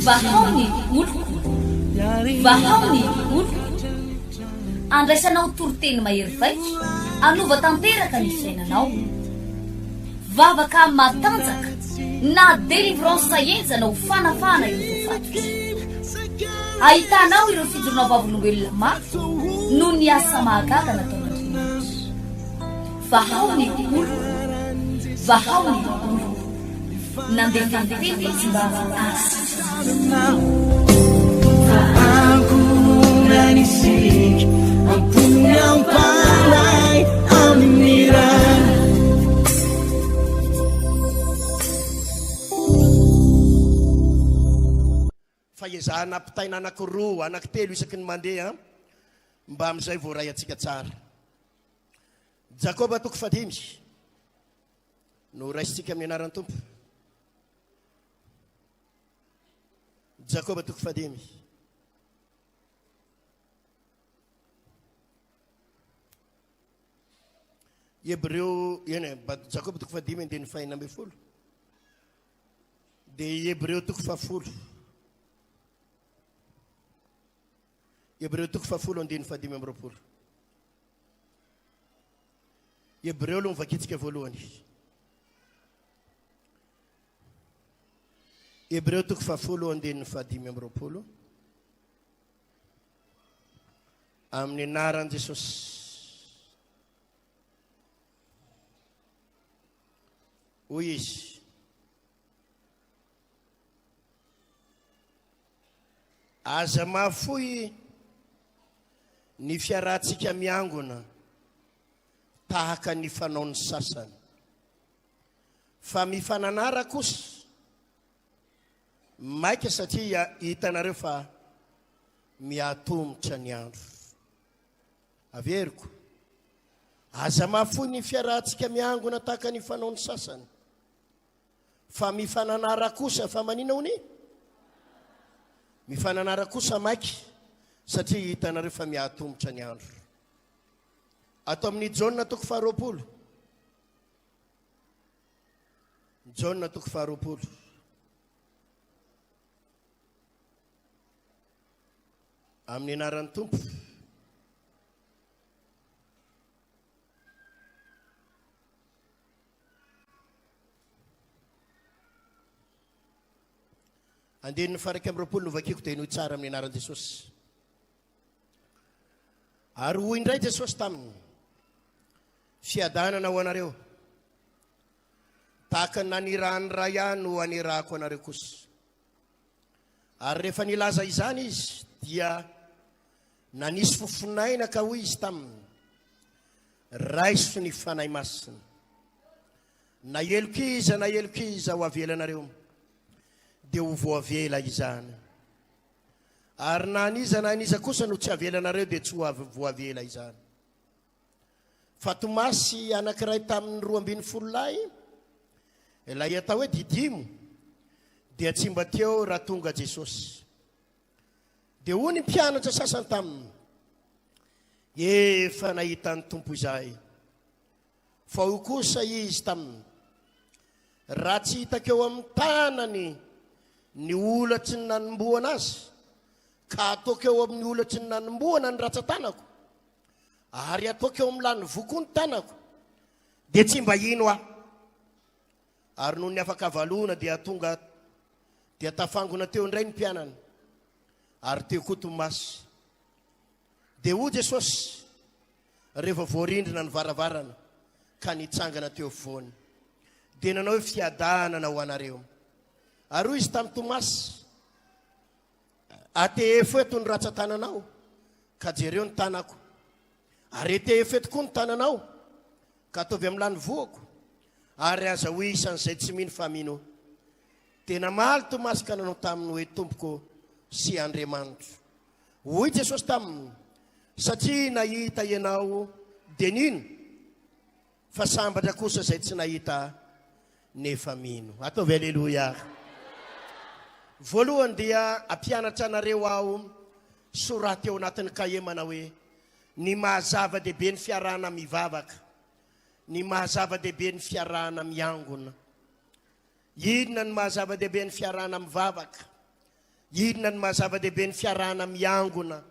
Vahaony oloko, vahaony oloko. Andraisanao toroteny mahery vaitra, anova tanteraka ny fiainanao. Vavaka matanjaka na délivrance enjana ho fanafana ireo fatotra. Ahitanao ireo fijorona vavolombelona mafy noho ny asa mahagaga nataon'Andriamanitra. Vahaony oloko, vahaony oloko. Nandefandefy izy mba Nanisik ang punyang palay aminiran. Faezahana ampitaina anakiroa anankitelo isaky ny mandeha mba amin'izay voaray atsika tsara. Jakoba toko 5 no raisitsika amin'ny anaran'ny Tompo. Jakoba toko 5. Hebreo Jakoba toko 5 andiny fahina ambin'ny folo. Dia Hebreo toko 10. Hebreo toko 10 andiny 5 amby roapolo. Hebreo aloha mivakitsika voalohany. Hebreo toko 10 andiny 5 amby roapolo. Amin'ny anaran'i Jesosy. Hoy izy, aza mahafoy ny fiarahantsika miangona tahaka ny fanaon'ny sasany, fa mifananara kosa maika satria hitanareo fa miatombotra ny andro. Averiko, aza mahafoy ny fiarahantsika miangona tahaka ny fanaon'ny sasany, fa mifananara kosa fa manina honi? Mifananara kosa maiky satria hitanareo fa miatombotra ny andro. Ato amin'ny Jaona toko 20. Jaona toko 20. Amin'ny anaran'ny Tompo. Andeny faraka amby roapolo no vakiko dia nohy tsara amin'ny anaran'i Jesosy. Ary hoy indray Jesosy taminy, fiadanana ho anareo, tahaka nanirahany ray ihany no anirahako anareo kosa. Ary rehefa nilaza izany izy dia nanisy fofonaina ka hoy izy taminy, raiso ny fanahy masina. Na elokiza ho avelanareo, dia ho voavela izany. Ary na aniza kosa no tsy avelanareo dia tsy ho voavela izany. Fa Tomasy anankiray tamin'ny 12 lahy, ilay atao hoe didimo, dia tsy mba teo raha tonga Jesosy. Dia hoy ny mpianatra sasany taminy, efa nahita ny Tompo izahay. Fa ho kosa izy taminy, raha tsy hitakeo amin'ny tanany ny olatry ny nanomboana azy, ka ataoko eo amin'ny olatry ny nanomboana ny ratsan-tanako, ary ataoko eo amin'ny lany voko ny tanako, dia tsy mba ino aho. Ary noho ny afaka valona dia tonga dia tafangona teo indray ny mpianany, ary teo koa Tomasy. Dia hoy Jesosy rehefa voarindrina ny varavarana ka nitsangana teo afovoany, dia nanao hoe fiadanana ho anareo. Ary hoy izy tamin'ny Tomasy, ate efeto ny ratsan-tananao ka jereo ny tanako, ary ete efeto koa ny tananao ka ataovy amin'ny lany voako, ary aza hoy isan'izay tsy mino fa mino. Tena maly Tomasy ka nanao taminy hoe Tompoko sy Andriamanitro. Hoy Jesosy taminy, satria nahita ianao dia nino, fa sambatra kosa izay tsy nahita nefa mino. Ataovy aleluia. Voalohany dia ampianatra anareo aho soraty eo anatin'ny kahie manao hoe ny mahazava-dehibe ny fiarahana mivavaka, ny mahazava-dehibe ny fiarahana miangona. Inona ny mahazava-dehibe ny fiarahana mivavaka? Inona ny mahazava-dehibe ny fiarahana miangona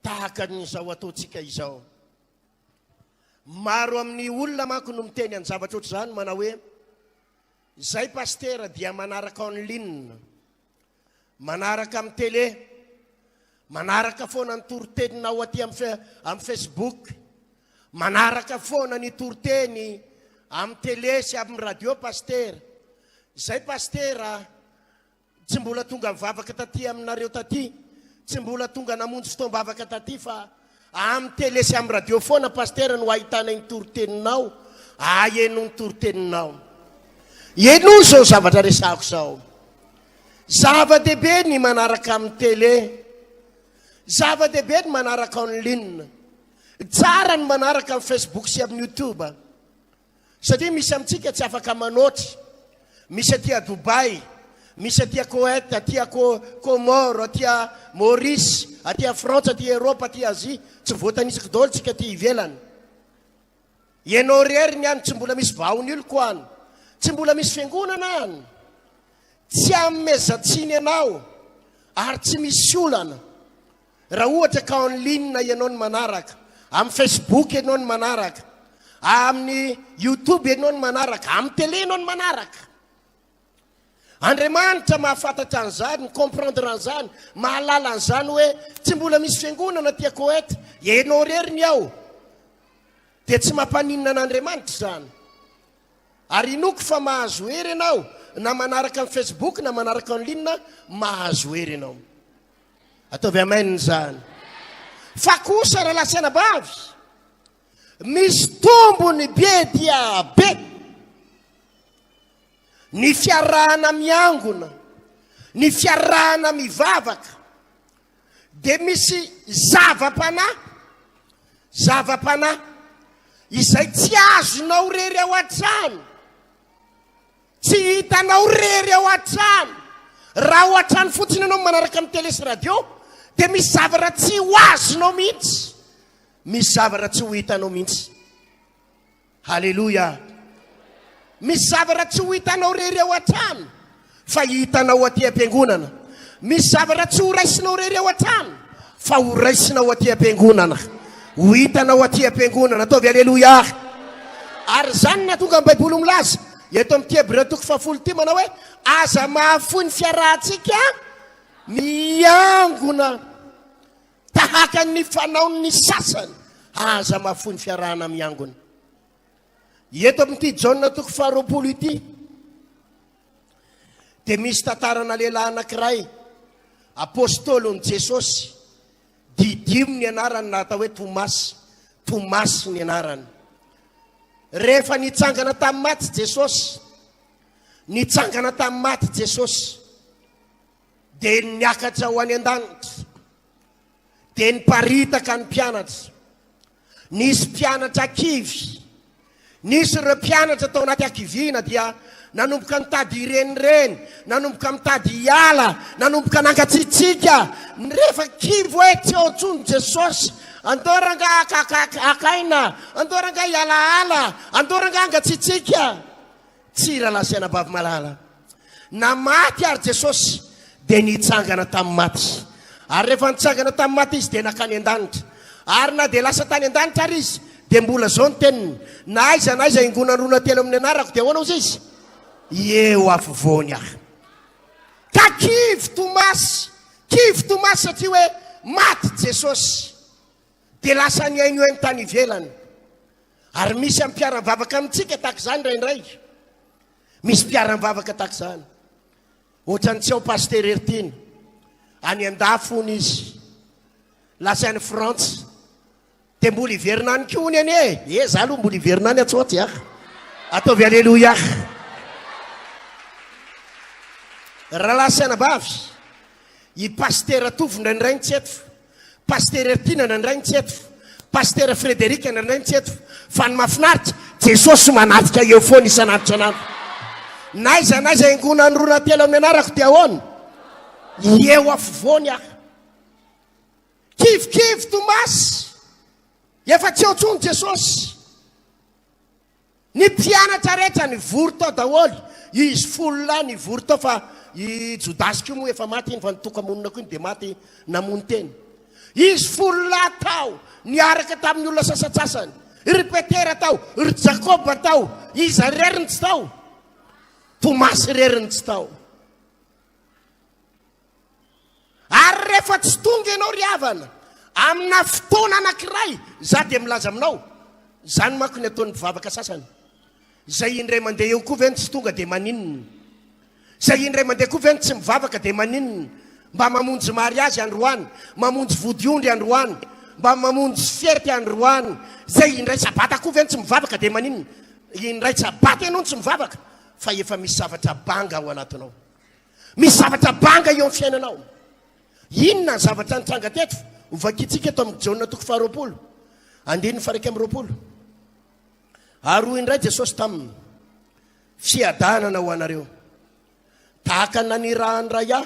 tahaka n'izao ataontsika izao? Maro amin'ny olona manko no miteny any zavatra ohatr'izany, manao hoe zay pastera dia manaraka en ligne, manaraka amin'ny télé, manaraka foana ny toroteninao aty amin'ny Facebook, manaraka foana ny toroteny amin'ny télé sy amin'ny radio pastera. Zay pastera tsy mbola tonga mivavaka taty aminareo taty, tsy mbola tonga namonjy fotoam-bavaka taty, fa amin'ny télé sy amin'ny radio foana pastera no ahitana ny toroteninao, eno ny toroteninao. Eno zao zavatra resako zao. Zava-dehibe ny manaraka amin'ny télé, zava-dehibe ny manaraka en ligne, tsara ny manaraka amin'ny Facebook sy amin'ny YouTube, satria misy amintsika tsy afaka manoatra. Misy aty a Dubai, misy aty a Koweït, aty a Comore, aty a Maurice, aty a France, aty a Europe, aty a Asie, tsy voatanisaka daholo tsika aty ivelany. Ianao rery ny any tsy mbola misy vahony ilo ko any, tsy mbola misy fiangonana any, tsy amezatsiny ianao ary tsy misy olana. Raha ohatra ka en ligne ianao ny manaraka, amin'ny Facebook ianao ny manaraka, amin'ny YouTube ianao ny manaraka, amin'ny télé ianao ny manaraka. Andriamanitra mahafantatra an'izany, comprendre an'izany, mahalala an'izany hoe tsy mbola misy fiangonana tia Koweït, ianao rery ny ao, dia tsy mampaninona an'Andriamanitra izany. Ary inoko fa mahazo hery ianao, na manaraka amin'ny Facebook na manaraka en ligne, mahazo hery ianao. Ataovy amen izany. Fa kosa raha lasana bavy, misy tombony be dia be ny fiarahana miangona, ny fiarahana mivavaka, dia misy zava-panahy izay tsy azonao rery ao an-trano, tsy hitanao rery ao an-trano. Raha ao an-trano fotsiny ianao manaraka amin'ny télé sy radio, dia misy zavatra tsy ho azonao mihitsy, misy zavatra tsy ho hitanao mihitsy. Halleluja. Misy zavatra tsy ho hitanao rery ao an-trano, fa hitanao aty am-piangonana. Misy zavatra tsy ho raisinao rery ao an-trano, fa ho raisinao aty am-piangonana, ho hitanao aty am-piangonana. Ataovy halleluja. Ary zany na tonga amin'ny Baiboly milaza eto amin'ny Hébreux 10 manao hoe aza mahafoy ny fiarahantsika miangona tahaka ny fanaon'ny sasany, aza mahafoy ny fiarahana miangona. Eto amin'ity Jaona 2 ity dia misy tantarana lehilahy anankiray, apôstôlon'i Jesosy, Didimo ny anarany, na atao hoe Tomasy ny anarany. Rehefa nitsangana tamin'ny maty Jesosy, nitsangana tamin'ny maty Jesosy, dia niakatra ho any an-danitra, dia niparitaka ny mpianatra. Nisy mpianatra kivy, nisy ireo mpianatra tao anaty ankiviana dia nanomboka mitady irenireny, nanomboka mitady hiala, nanomboka nangatsitsika. Rehefa kivy hoe tsy ao ntsony Jesosy, andoranga akaina, andoranga hialaala, andoranga angatsitsika. Tsy raha lasana bavy malala. Na maty ary Jesosy dia nitsangana tamin'ny maty. Ary rehefa nitsangana tamin'ny maty izy dia nakany an-danitra. Ary na dia lasa tany an-danitra ary izy, dia mbola zao ny teniny, na aiza ingonan'olona telo amin'ny anarako, dia hoana izy? Eo afovoany aho. Ka kivy Tomasy satria hoe maty Jesosy, dia lasa ny aino ny tany ivelany. Ary misy amin'ny mpiara-mivavaka amintsika tahaka izany indraindray. Misy mpiara-mivavaka tahaka izany. Ohatrany tsy ao paster Ertiny, any an-dafony izy, lasa any Frantsa, dia mbola hiverina any koa ny ane. Za aloha mbola hiverina any atsoatsy aho. Ataovy halleluja. Raha lasana bavy, i paster Tovina indray ny tseto, paster Ertina indray ny tseto, paster Frederika indray ny tseto, fa ny mahafinaritra Jesosy manatrika eo foana isanandro isanandro. Naiza ingonany roa na telo amin'ny anarako dia ahoana? Eo afovoany aho. Kivy, Tomasy, efa tsy ao ntsony Jesosy. Ny mpianatra rehetra ny vory tao daholy, izy folo lahy ny vory tao fa i Jodasy koa moa efa maty iny fa nitokamonina koa iny dia maty namony teny. Izy folo lahy tao niaraka tamin'ny olona sasatsasany, ry Petera tao, ry Jakoba tao, iza reriny tsy tao, Tomasy reriny tsy tao. Ary rehefa tsy tonga ianao ry havana amina fotoana anankiray, za dia milaza aminao, zany manko ny ataon'ny mpivavaka sasany. Zay indray mandeha eo koa veny tsy tonga dia maninona, zay indray mandeha koa veny tsy mivavaka dia maninona, mba mamonjy mariazy androany, mamonjy vodiondry androany, mba mamonjy fety androany. Zay indray sabata koa veny tsy mivavaka dia maninona, indray sabata ianao tsy mivavaka, fa efa misy zavatra banga ao anatinao, misy zavatra banga eo amin'ny fiainanao. Inona ny zavatra nitranga teto hovakitsika eto amin'ny Jaona 2:20 andiny 1:20. Ary indray Jesosy taminy, fiadanana ho anareo tahaka nanirahany aho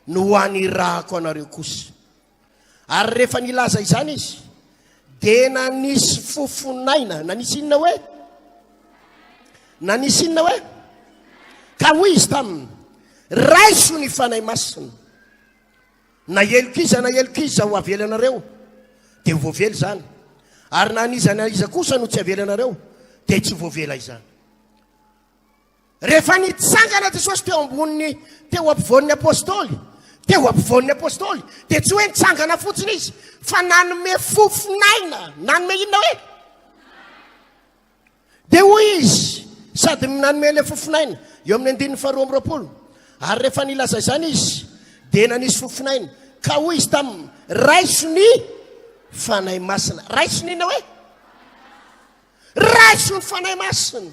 no hanirahako anareo kosa. Ary rehefa nilaza izany izy dia nanisy fofonaina, nanisy inona hoe? Nanisy inona hoe? Ka hoy izy taminy, raiso ny fanahy masina. Na elokiza ho avelanareo dia voavely zany, ary na iza kosa no tsy avelanareo dia tsy voavela izany. Rehefa nitsangana Jesosy teo amboniny, teo ampovoan'ny apôstôly, dia tsy hoe nitsangana fotsiny izy, fa nanome fofonaina, nanome inona hoe? Dia hoy izy sady nanome le fofonaina eo amin'ny 2:20. Ary rehefa nilaza izany izy dia nanisy fofonaina, ka hoy izy taminy, raiso ny fanahy masina. Raiso ny inona hoe? Raiso ny fanahy masina.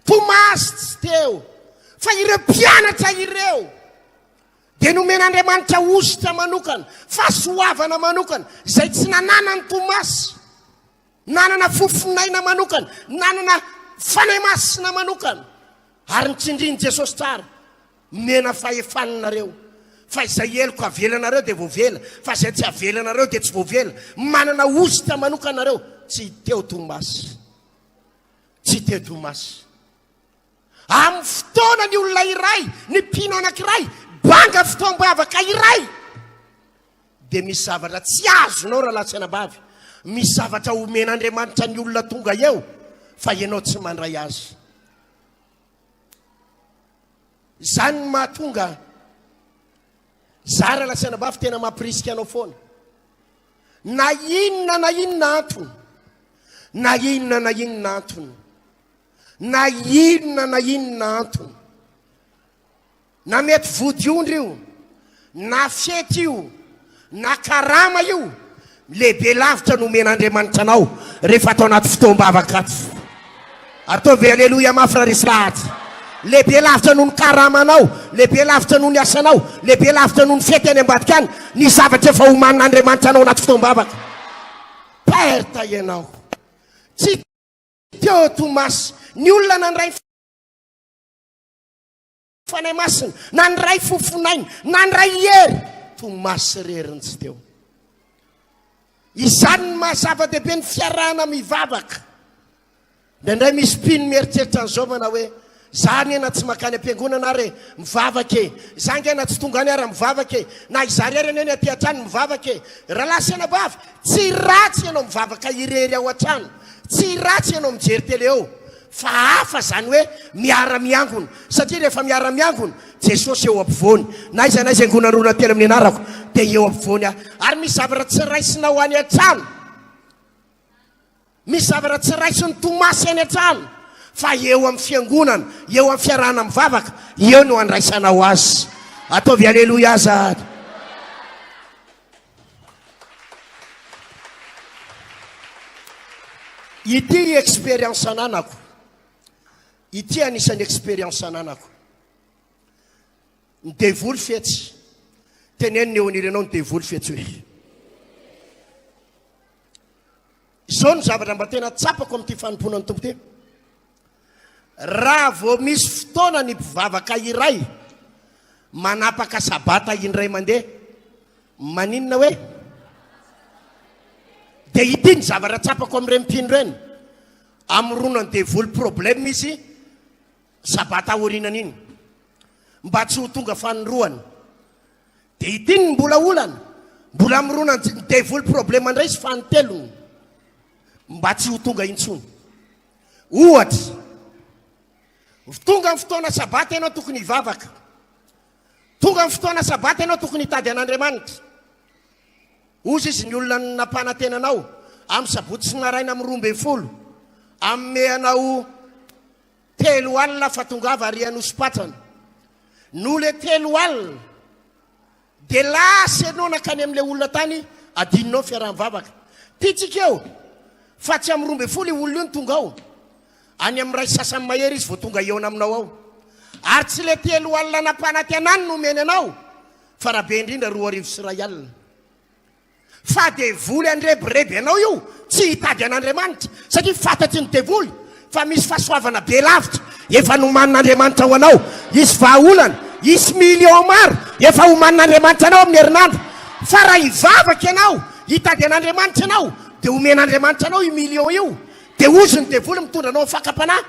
Tomasy tsy teo, fa ireo mpianatra ireo dia nomen'Andriamanitra ositra manokana, fahasoavana manokana, zay tsy nananany Tomasy, nanana fofonaina manokana, nanana fanahy masina manokana. Ary nitsindriany Jesosy tsara, mena fahefananareo, fa izay eloko avelanareo dia voavela, fa izay tsy avelanareo dia tsy voavela. Manana ositra manokanareo. Tsy teo Tomasy, tsy teo Tomasy. Amin'ny fotoana ny olona iray, ny mpino anankiray banga fotoam-bavaka iray, dia misy zavatra tsy azonao raha latsanabavy, misy zavatra omen'Andriamanitra ny olona tonga eo fa ianao tsy mandray azy. Zany mahatonga zara latsanabavy tena mampirisika anao foana. Na inona antony, na inona antony, na inona antony, na mety vodiondry io, na fety io, na karama io, lehibe lavitra nomen'Andriamanitra anao rehefa atao anaty fotoam-bavaka ato. Ataovy aleloia mafy raha resy lahatra. Lehibe lavitra noho ny karamanao, lehibe lavitra noho ny asanao, lehibe lavitra noho ny fety any ambadika any, ny zavatra efa homanin'Andriamanitra anao anaty fotoam-bavaka. Perta ianao. Tsy teo Tomasy, ny olona nandray fanahy masina, nandray fofonaina, nandray hery, Tomasy reriny tsy teo. Izany ny mahazava-dehibe ny fiarahana mivavaka. Ndraindray misy mpino mieritreritra an'izao mana hoe, zany ena tsy makany am-piangonana ary mivavaka e, zangy ena tsy tonga any ary mivavaka e, na izary ary eny aty an-trano mivavaka e. Raha lasanabavy, tsy ratsy ianao mivavaka irery ao an-trano, tsy ratsy ianao mijery tele eo, fa hafa zany hoe miara-miangona. Satria rehefa miara-miangona, Jesosy eo ampovoany, na iza angonan'olona telo amin'ny anarako dia eo ampovoany aho. Ary misy zavatra tsy raisina ho any an-trano, misy zavatra tsy raisin'ny Tomasy any an-trano, fa eo amin'ny fiangonana, eo amin'ny fiarahana mivavaka, eo no andraisanao azy. Ataovy aleloia aza. Ity expérience ananako, ity anisan'ny expérience ananako. Ny devoly fetsy, teneny eo anirenao ny devoly fetsy hoe, izao ny zavatra mba tena tsapako amin'ity fanompoana ny tompo ty. Raha vao misy fotoana ny mpivavaka iray manapaka sabata indray mandeha, maninona hoe? Dia ity ny zavatra tsapako amin'ireny mpino ireny. amronany devoly problème misy sabata aorinana iny mba tsy ho tonga fanoroany de itiny mbola olana mbola amronany devoly problème andray sy fanotelony mba tsy ho tonga intsony ohatra tonga amin'ny fotoana sabata ianao tokony hivavaka tonga amin'ny fotoana sabata ianao tokony hitady an'Andriamanitra ozy izy ny olona nampanantenanao amin'ny sabotsy sy naraina amin'ny 12 amin'ny anao 3 alina fatongava ary anosopatrana no le 3 alina de lasa ianao nakany amin'ile olona tany adininao fiaraha-mivavaka tiatsika eo fa tsy amin'ny 12 olona io ny tonga ao any amin'ny ray sasany mahery izy vao tonga eona aminao ao ary tsy le 3 alina nampanantenany no omeny anao fa rahabe indrindra 2 sy 1 alina fa devoly andreboreby anao io tsy hitady an'Andriamanitra satria fantatry ny devoly fa misy fahasoavana be lavitra efa nomanin'Andriamanitra ho anao isy vahaolana isy million maro efa homanin'Andriamanitra anao amin'ny herinandro fa raha hivavaka ianao hitady an'Andriamanitra anao de omen'Andriamanitra anao io million io de ozy ny devoly mitondra anao fakapanahy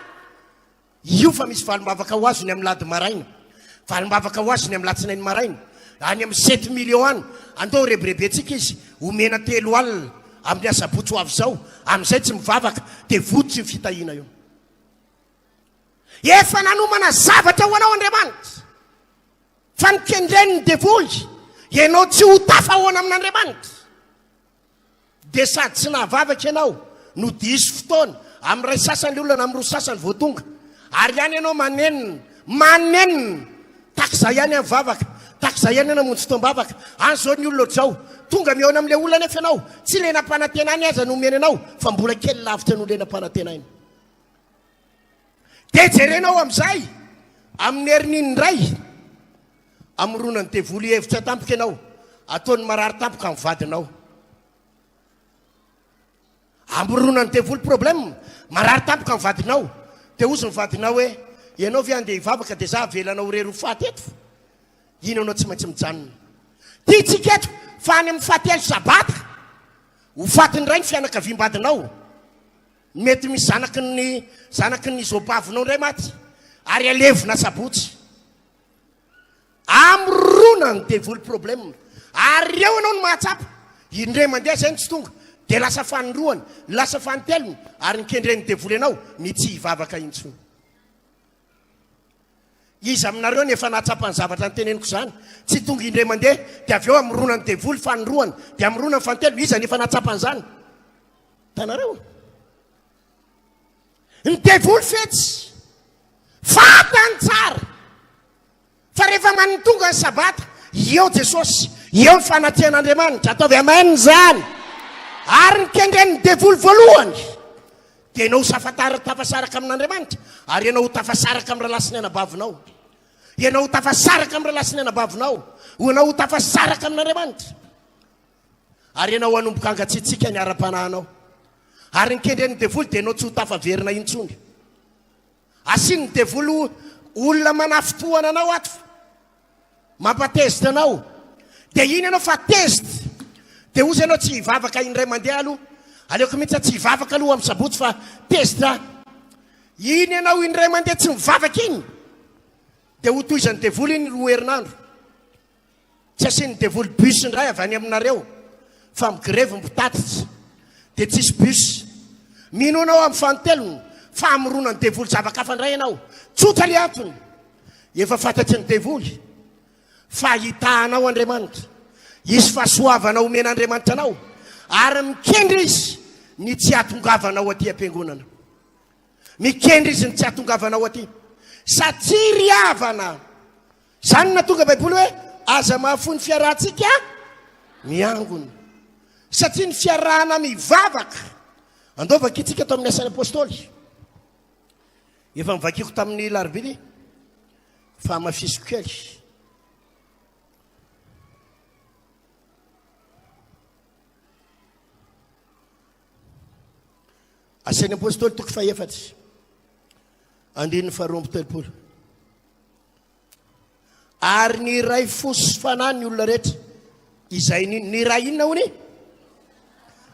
io fa misy valimbavaka ho azony amin'ny lady maraina valimbavaka ho azony amin'ny latsinainy maraina any amin'ny 7 million any andao rebirebetsika izy omena 3 alina amin'ny asabotsy ho avy zao amin'izay tsy mivavaka de vototsy ny fitahina io efa nanomana zavatra ho anao Andriamanitra fa nikendreniny devoly ianao tsy ho tafahoana amin'Andriamanitra de sady tsy nahavavaka ianao no diso fotoana amin'ny ray sasany olona amin'ny 2 sasany vao tonga ary ihany ianao manenina takizay ihany amin'ny vavaka takizay ihany namonjy fotoam-bavaka any zao ny olona zao tonga miaona amin'ile olona nefa ianao tsy le nampanantenany aza no omeny anao fa mbola kely lavitra no le nampanantenainy de jerenao amin'izay amin'ny herininy ray amronany devoly hevitra tampoka ianao ataony marary tampoka amin'ny vadinao amronany devoly problème marary tampoka amin'ny vadinao de ozy ny vadinao hoe ianao ve andeha hivavaka de za avelanao rery ho faty eto ino anao tsy maintsy mijanona tiatsika eto fa any amin'ny fahatelo sabata ho fatiny ray ny fianakaviam-badinao mety misy zanaky ny zobavinao ndray maty ary alevina sabotsy amronany devoly problème ary eo ianao no mahatsapa indray mandeha zay ny tsy tonga de lasa fanoroany lasa fanotelony ary nikendreny devoly anao ny tsy hivavaka intsony izy aminareo nefa nahatsapany zavatra nyteneniko zany tsy tonga indray mandeha de avy eo amronany devoly fanoroany de amronany fanotelony izy nefa nahatsapany zany tanareo ny devoly fetsy fatany tsara fa rehefa manotonga ny sabata eo Jesosy eo ny fanatian'Andriamanitra ataovy amen zany ary nikendren'ny devoly voalohany de ianao tafasaraka amin'Andriamanitra ary ianao ho tafasaraka amin'ny rahalasiny anabavinao ianao ho tafasaraka amin'ny rahalasiny anabavinao ianao ho tafasaraka amin'Andriamanitra ary ianao hanomboka angatsitsika ny ara-panahinao ary nikendren'ny devoly de ianao tsy ho tafaverina intsony asiny ny devoly olona manafitohana anao ato mampatezitra anao de iny ianao fa tezitra de ozy ianao tsy hivavaka indray mandeha aloha aleoko mihitsy tsy hivavaka aloha amin'ny sabotsy fa tezitra iny ianao indray mandeha tsy mivavaka iny de ho toizan'ny devoly iny 2 herinandro tsy asiany devoly bus ndray avy any aminareo fa migrevy mpitatitra de tsisy bus mino anao amin'ny fanotelony fa amronany devoly zavakafa ndray ianao tsotra le antony efa fantatry ny devoly fa hitahanao Andriamanitra isy fahasoavana omen'Andriamanitra anao ary mikendry izy ny tsy hatongavanao aty am-piangonana mikendry izy ny tsy hatongavanao aty satria ry havana zany natonga baiboly hoe aza mahafo ny fiarahantsika miangony satria ny fiarahana mivavaka andovaka itsika ato amin'ny asan'ny apôstôly efa mivakiko tamin'ny larobiny fa mafisiko kely asan'ny apôstôly toko 4 andininy 2 ary ny ray fosy fanahy ny olona rehetra izay ny ray inona hony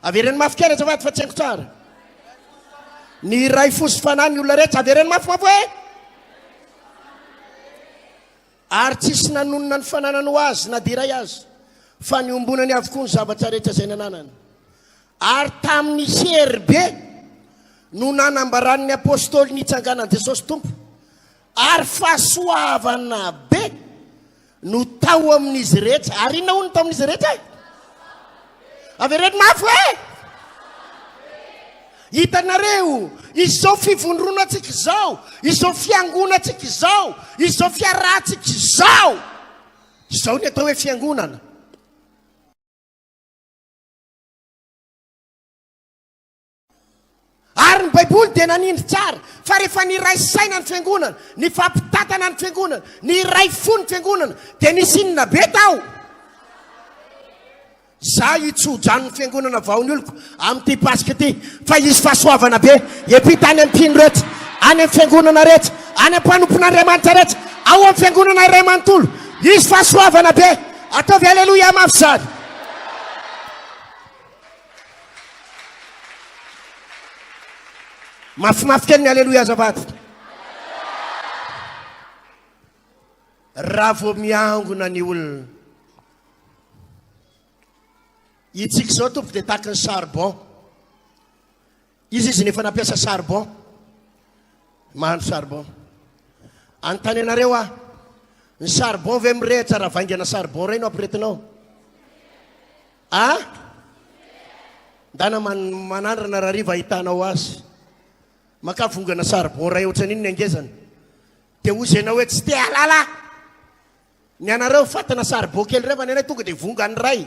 averany mafy kely azavady fa tsy haiko tsara ny ray fosy fanany olona rehetra avereny mafimafy hoe ary tsisy nanonona ny fananany ho azy na diray azy fa niombonany avokoa ny zavatra rehetra zay nananany ary tamin'ny hery be no nanambaran'ny apôstôly nitsanganan Jesosy tompo ary fahasoavana be no tao amin'izy rehetra ary inona hono tao amin'izy rehetra avereny mafy hoe hitanareo izao fivondronatsika izao izao fiangonatsika izao izao fiaratsika izao ny atao hoe fiangonana ary ny baiboly dia nanindry tsara fa rehefa ny ray saina ny fiangonana ny fampitatana ny fiangonana ny ray fo ny fiangonana dia nisy inona be tao za itsodrano ny fiangonana vaony oloko amin'ity pasika ty fa izy fahasoavana be epita any ampino rehetra any amin'ny fiangonana rehetra any ampanompon'Andriamanitra rehetra ao amin'ny fiangonana iray manontolo izy fahasoavana be ataovy aleloia mafy zany mafimafy kely ny aleloia azavady raha vo miangona ny olona itsika zao tompo dia tahaka ny charbon izy nefa nampiasa charbon mahandro charbon anontany anareo ny charbon ve mirehitra raha vaingana charbon reny ampiretinao ndana manandrana raha riva ahitanao azy makavongana charbon ray ohatran'iny ny angezany dia ozy ianao hoe tsy te alala ny anareo fatana charbon kely reva ny anay tonga dia vongany ray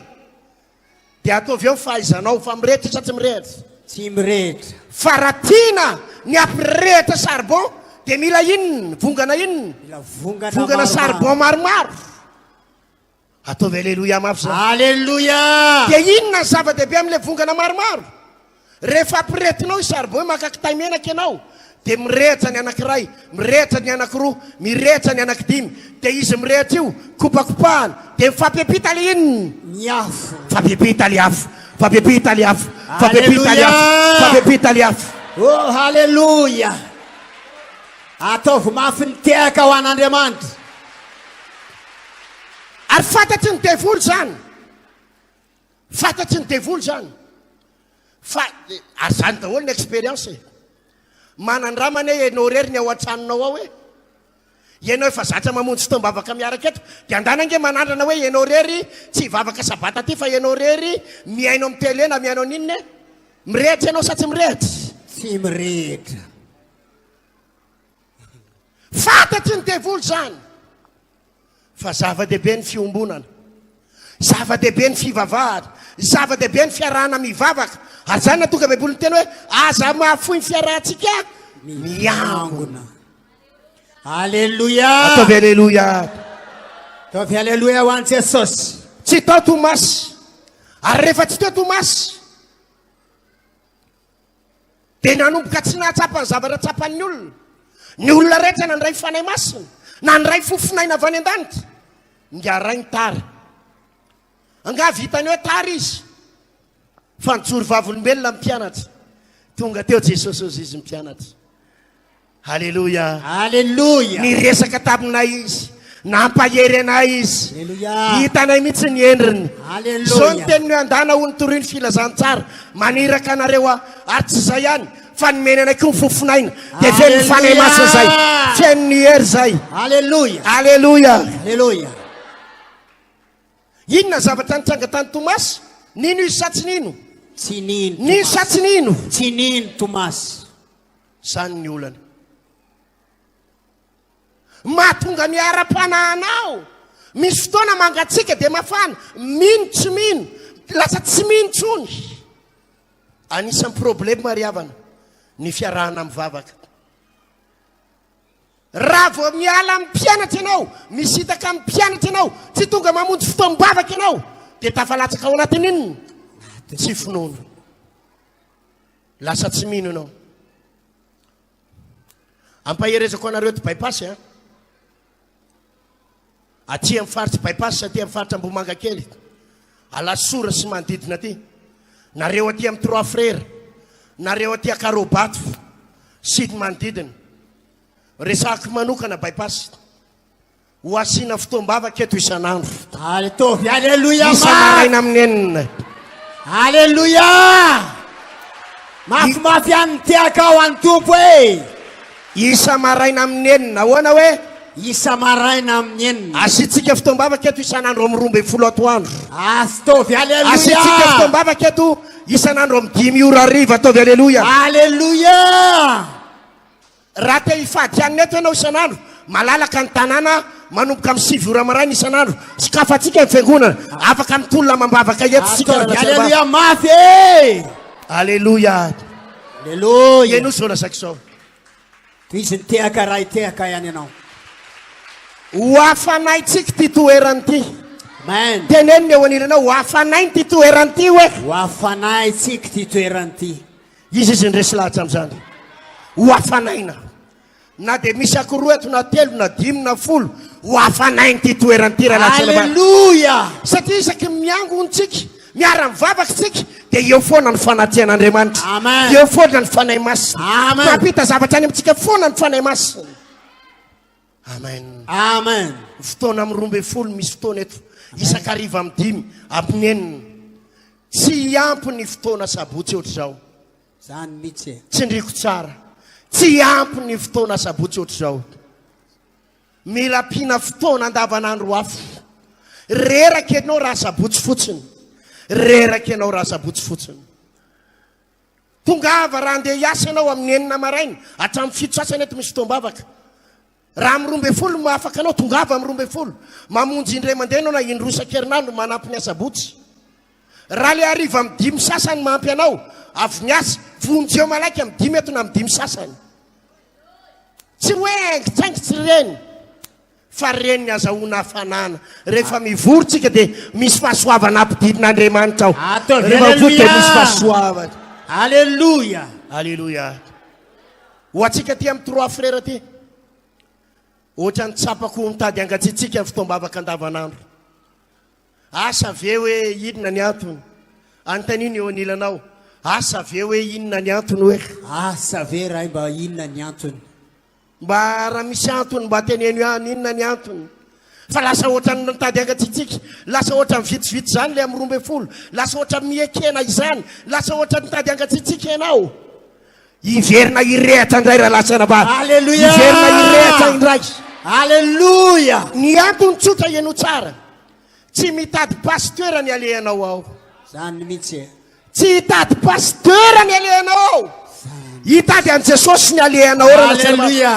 dia ataovy eo fahaizanao fa mirehitra sa tsy mirehitra tsy mirehitra fa raha tiana ny ampirehitra charbon dia mila inony vongana inony mila vongana charbon maromaro ataovy aleloia mafy zany aleloia dia inona ny zava-dehibe amin'ilay vongana maromaro rehefa ampirehetinao i charbon makakitay menaka ianao dia mirehitra ny anankiray mirehitra ny anankiroa mirehitra ny anankidimy dia izy mirehitra io kopakopahana dia mifampipita le inony ny afo fampipita le afo fampipita le afo fampipita le afo fampipita le afo oh halleluja ataovy mafy ny tehaka ho an'Andriamanitra ary fantatry ny devoly zany fantatry ny devoly zany fa ary zany daholo ny expérience manandramana ianao rery ny ao an-tranonao ao hoe ianao efa zatra mamonjy fotoam-bavaka miaraka eto dia andanange manandrana hoe ianao rery tsy hivavaka sabata ty fa ianao rery miainao amin'ny tele na miainao ninny mirehitra ianao sa tsy mirehitra tsy mirehitra fantatry ny devoly zany fa zava-dehibe ny fiombonana zava-dehibe ny fivavahana zava-dehibe ny fiarahana mivavaka ary zany natonga baiboly ny teny hoe aza mahafoy ny fiarahantsika miangona alleluia ataovy aleloia ataovy aleloia ho an'i Jesosy tsy tao Tomasy ary rehefa tsy teo Tomasy dia nanomboka tsy nahatsapa ny zavatra tsapan'ny olona rehetra nandray fanay masina nandray fofinaina avy any an-danitra ngaray ny tara anga vitany hoe tara izy fa nijory vavolombelona mpianatra tonga teo Jesosy ozy izy mpianatra halleluia alleluia ny resaka taminay izy nampahery anay izy Alleluia. hitanay mihitsy ny endriny Alleluia. zao ny teniny andana ho ny toroy ny filazantsara maniraka anareo ary tsy zay ihany fa nomeny anay koa ny fofinaina dia feno ny fanay masina zay feno ny hery zay alleluia halleluia alleluia inona zavatra nitranga tany Tomasy nino izy sa tsy nino tsy nino nino sa tsy nino tsy nino Tomasy zany ny olana mahatonga miara-panahanao misy fotoana mangatsika dia mafana mino tsy mino lasa tsy mino tsony anisan'ny problema mariavana ny fiarahana mivavaka raha vo miala amin'ny mpianatra ianao misitaka amin'ny mpianatra ianao tsy tonga mamonjy fotoam-bavaka ianao dia tafalatsaka ao anatin' inony tsy finono lasa tsy mino ianao ampaherezako anareo ty baipasy a aty amin'ny faritsy baipasy aty amin'ny faritra Ambomanga kely alasora sy manodidina aty nareo aty amin'ny Trois Frères nareo aty Akarobato sidy manodidina resaka manokana bypass ho asiana fotoam-bavaka eto isan'andro Aletovy, alléluia. isa-maraina amin'ny enina Alléluia. Mafimafy any tiaka ao any tompo e. isa-maraina amin'ny enina ahoana hoe Isa maraina amin'ny enina. asitsika fotoam-bavaka eto isan'andro amin'ny 12 atoandro Astovy, asitsika alléluia. fotoam-bavaka eto isan'andro amin'ny 5 ora ariva ataovy aleloia Alléluia. raha te hifady anina eto ianao isan'andro malalaka ny tanàna manomboka amin'ny 7 ora maraina isan'andro sokafatsika ny fiangonana afaka mitolona mambavaka eto sika Astovy, alléluia mafy e. aleloia Alléluia. eno zao lasaka izao Toy izy ny tehaka raha hitehaka ihany ianao. ho afanaitsika ty toerany ty Amen. teneniny eo anilanao ho afanainy ty toerany ty hoe Ho afanay tsika ty toerany ty. izy izy ndresy lahatra am'izany ho afanaina na de misy akoroa eto na telo na 5 na 10 ho afanainy ty toerany ty raha latsana Alléluia. satria isaky miangontsika miara mivavaka tsika de eo foana ny fanatian'Andriamanitra Amen. eo foana ny fanay masina Amen. mampita zavatra any amintsika foana ny fanay masina amen Amen. fotoana amin'ny 12 misy fotoana eto isakariva amin'ny 5 amin'ny enina tsy ampy ny fotoana sabotsy ohatr' zao Zany mihitsy e. tsindriko tsara tsy ampy ny fotoana sabotsy ohatr' zao mila pina fotoana andavanandro afo reraka ianao raha sabotsy fotsiny reraka ianao raha sabotsy fotsiny tongava raha andeha hiasa ianao amin'ny enina maraina hatramin'ny 7 sasany eto misy fotoam-bavaka raha amin'ny 12 mahafaka anao tongava amin'ny 12 mamonjy indray mandeha anao na indroa isan-kerinandro manampy ny asabotsy raha le ariva amin'ny 5 sasany mampy anao avy miasa vonjeo malaiky amin'ny 5 eto na amin'ny 5 sasany tsy roengitsaingy tsy reny fa reny ny azahoana hafanana rehefa mivorytsika dia misy fahasoavana ampididin'Andriamanitra ao Ataovy, rehefa mivory dia alléluia. misy fahasoavana Alléluia. alleluia ho atsika ty amin'ny 3 frère ty ohatra ny tsapako mitady angatsitsika ny fotoam-bavaka andavanandro asa ve hoe inona ny antony antaniny eo anilanao asa ve hoe inona ny antony hoe Asa ve raha mba inona ny antony? mba raha misy antony mba teneno ihany inona ny antony fa lasa ohatra ny mitady angatsitsika lasa ohatra mivitivity zany le amin'ny 12 lasa ohatra miekena izany lasa ohatra mitady angatsitsika ianao iverina irehatra indray raha lasana mba Alléluia. iverina irehatra indray Alléluia. ny antony tsotra ianao tsara tsy mitady pasteur ny alehanao ao Zany mihitsy e. tsy hitady pasteur ny alehanao ao hitady an' Jesosy ny alehanao raha lasana mba Alléluia.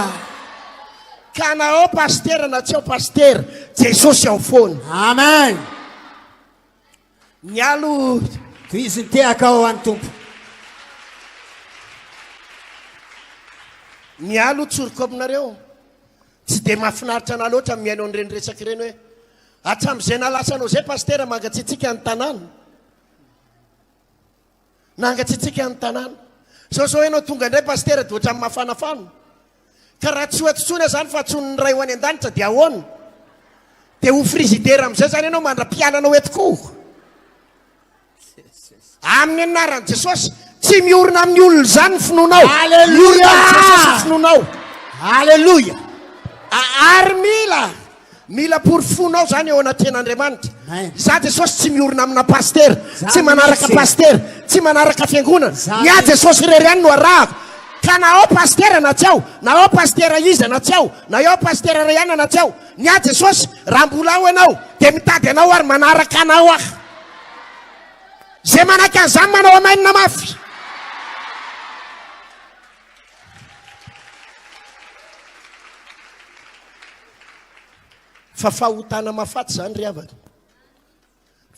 ka na ao pasteur na tsy ao pasteur Jesosy ao foana Amen. mialo Toy izy ny tehaka ao any tompo. mialo tsoriko aminareo tsy de mahafinaritra ana loatra miainao an'ireny resaky ireny hoe hatram'izay nalasanao zay pasteur mangatsitsika ny tanàna nangatsitsika ny tanàna sao ianao tonga indray pasteur dia ohatra amin'ny mafanafano ka raha tsy ho atotsony zany fa atsony ny ray ho any an-danitra dia ahoana dia ho frizidera amin'izay zany ianao mandra-pialanao etokoa amin'ny anaran'i Jesosy tsy miorina amin'ny olona zany ny finoanao Alléluia. miorina amin'ny Jesosy ny finoanao Alléluia. ary mila porifonao zany eo anaten'Andriamanitra Amen. za Jesosy tsy miorina amina pasteur Zany tsy manaraka mihitsy. pasteur tsy manaraka fiangonana Zany ny a mihitsy. Jesosy rery ihany no arahako ka na ao pasteur na tsy ao na ao pasteur iza na tsy ao na ao pasteur Rayana na tsy ao ny a Jesosy raha mbola ao ianao dia mitady anao ary manaraka anao aho zay manaiky an'izany manao amainina mafy fa fahotana mafaty zany ry havana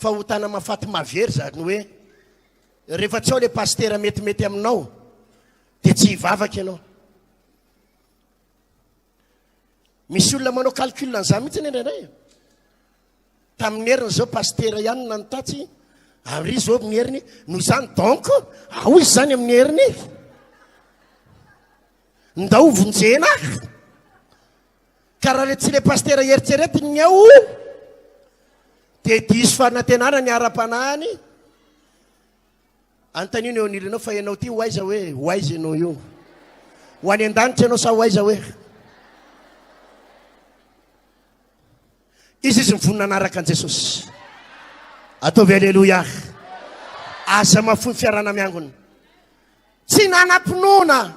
fahotana mafaty mavery zany hoe rehefa tsy ao le pasteur metimety aminao dia tsy hivavaka ianao misy olona manao calcul an'izany mihitsy ny indraindray tamin'ny heriny zao pasteur ihany nanotatsy ary zao amin'ny heriny noho izany donc ao izy zany amin'ny heriny ndao vonjena ka raha le tsy le pasteur eritseretiny ny ao dia diso fanantenana ny ara-panahany antanino eo anilanao fa ianao ty hoaiza hoe hoaiza ianao io ho any an-danitra ianao sa ho aiza hoe izy mivonina anaraka an Jesosy. Ataovy aleloia. Aza mafoy fiarana miangona. Tsy nanam-pinoana.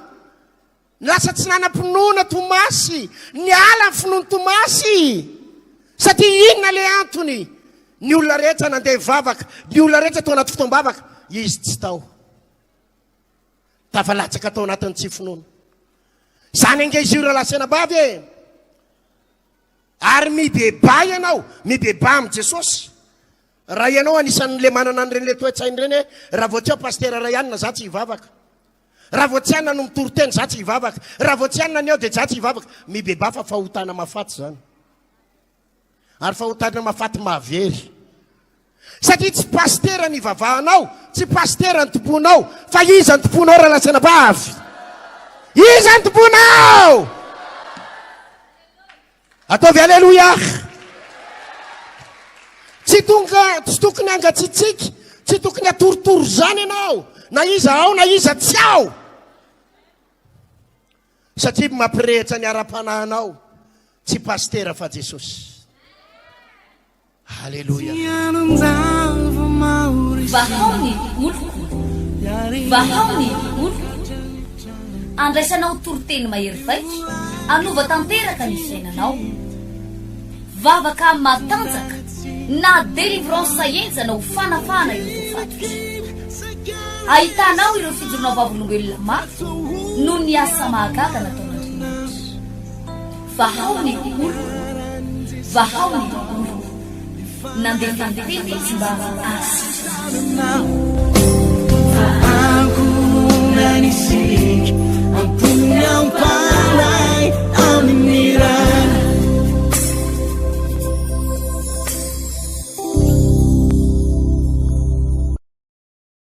Lasa tsy nanam-pinoana Tomasy. Niala ny finoany Tomasy. Satria inona le antony? Ny olona rehetra nandeha vavaka, ny olona rehetra tao anaty fotoam-bavaka, izy tsy tao. Tafalatsaka tao anatin'ny tsy finoana. Zany ange izy io raha lasena-bavy e. Ary mibeba ianao, mibeba amin'ny Jesosy. Raha ianao anisan'le manana an'ireny le toe-tsainy ireny hoe raha vao tsy ao pastera ray anina za tsy hivavaka. Raha vao tsy anona no mitory-teny za tsy hivavaka. Raha vao tsy anona ny ao dia za tsy hivavaka. Mibeba fa fahotana mahafaty zany. Ary fahotana mahafaty mahavery. Satria tsy pastera ny vavahanao, tsy pastera ny tomponao, fa iza ny tomponao raha lasena-bavy. Iza ny tomponao? Ataovy aleloia. Tsy tokony angatsitsiky, tsy tokony atorotoro zany ianao, na iza ao na iza tsy ao. Satria mampirehitra ny ara-panahinao, tsy pastera fa Jesosy. Aleluia. Vahaony oloko, vahaony oloko, andraisanao toroteny mahery vaitra, anova tanteraka ny fiainanao, vavaka matanjaka, na délivrance enjana ho fanafana ireo fatotra. Ahitanao ireo fijorona vavolombelona mafy no ny asa mahagaga nataon'Andriamanitra. Vahaony oloko, vahaony oloko, nandeha tantety izy mba asitrana. Aku nanisik, ampunya panai, aminira.